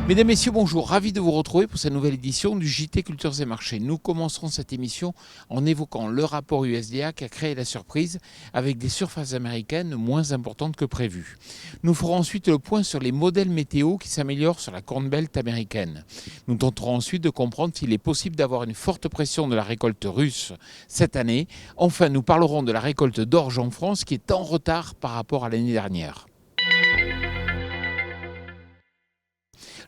Mesdames, Messieurs, bonjour. Ravi de vous retrouver pour cette nouvelle édition du JT Cultures et Marchés. Nous commencerons cette émission en évoquant le rapport USDA qui a créé la surprise avec des surfaces américaines moins importantes que prévu. Nous ferons ensuite le point sur les modèles météo qui s'améliorent sur la Corn Belt américaine. Nous tenterons ensuite de comprendre s'il est possible d'avoir une forte pression de la récolte russe cette année. Enfin, nous parlerons de la récolte d'orge en France qui est en retard par rapport à l'année dernière.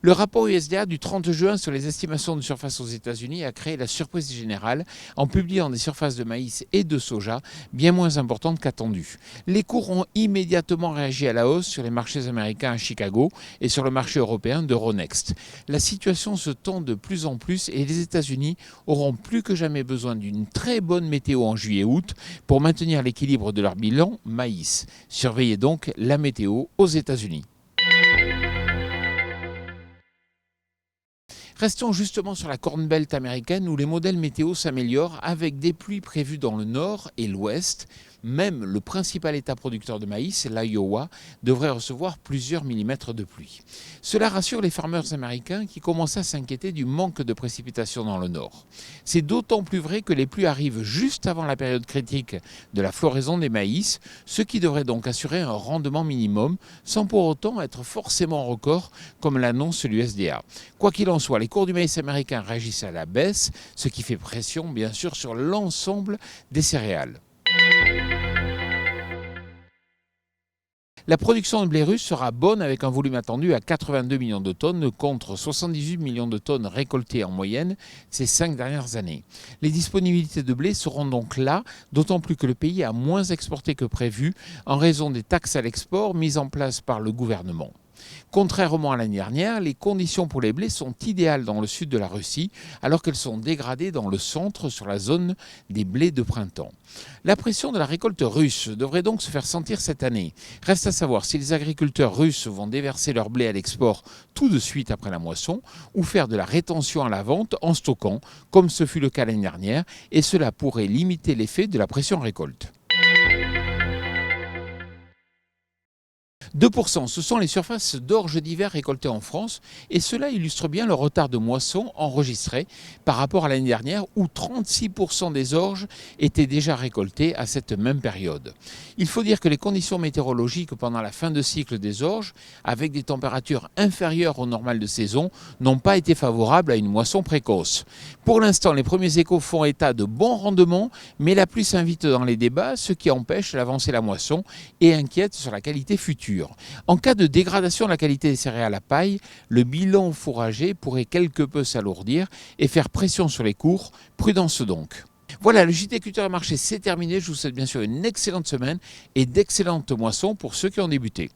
Le rapport USDA du 30 juin sur les estimations de surface aux États-Unis a créé la surprise générale en publiant des surfaces de maïs et de soja bien moins importantes qu'attendues. Les cours ont immédiatement réagi à la hausse sur les marchés américains à Chicago et sur le marché européen d'Euronext. La situation se tend de plus en plus et les États-Unis auront plus que jamais besoin d'une très bonne météo en juillet-août pour maintenir l'équilibre de leur bilan maïs. Surveillez donc la météo aux États-Unis. Restons justement sur la Corn Belt américaine où les modèles météo s'améliorent avec des pluies prévues dans le nord et l'ouest. Même le principal État producteur de maïs, l'Iowa, devrait recevoir plusieurs millimètres de pluie. Cela rassure les farmers américains qui commencent à s'inquiéter du manque de précipitations dans le nord. C'est d'autant plus vrai que les pluies arrivent juste avant la période critique de la floraison des maïs, ce qui devrait donc assurer un rendement minimum sans pour autant être forcément record comme l'annonce l'USDA. Quoi qu'il en soit, les cours du maïs américain réagissent à la baisse, ce qui fait pression bien sûr sur l'ensemble des céréales. La production de blé russe sera bonne avec un volume attendu à 82 millions de tonnes contre 78 millions de tonnes récoltées en moyenne ces 5 dernières années. Les disponibilités de blé seront donc là, d'autant plus que le pays a moins exporté que prévu en raison des taxes à l'export mises en place par le gouvernement. Contrairement à l'année dernière, les conditions pour les blés sont idéales dans le sud de la Russie, alors qu'elles sont dégradées dans le centre sur la zone des blés de printemps. La pression de la récolte russe devrait donc se faire sentir cette année. Reste à savoir si les agriculteurs russes vont déverser leur blé à l'export tout de suite après la moisson ou faire de la rétention à la vente en stockant, comme ce fut le cas l'année dernière, et cela pourrait limiter l'effet de la pression récolte. 2%, ce sont les surfaces d'orge d'hiver récoltées en France et cela illustre bien le retard de moisson enregistré par rapport à l'année dernière où 36% des orges étaient déjà récoltées à cette même période. Il faut dire que les conditions météorologiques pendant la fin de cycle des orges, avec des températures inférieures au normal de saison, n'ont pas été favorables à une moisson précoce. Pour l'instant, les premiers échos font état de bons rendements, mais la pluie s'invite dans les débats, ce qui empêche d'avancer la moisson et inquiète sur la qualité future. En cas de dégradation de la qualité des céréales à paille, le bilan fourragé pourrait quelque peu s'alourdir et faire pression sur les cours. Prudence donc. Voilà, le JT Culture et Marché, c'est terminé. Je vous souhaite bien sûr une excellente semaine et d'excellentes moissons pour ceux qui ont débuté.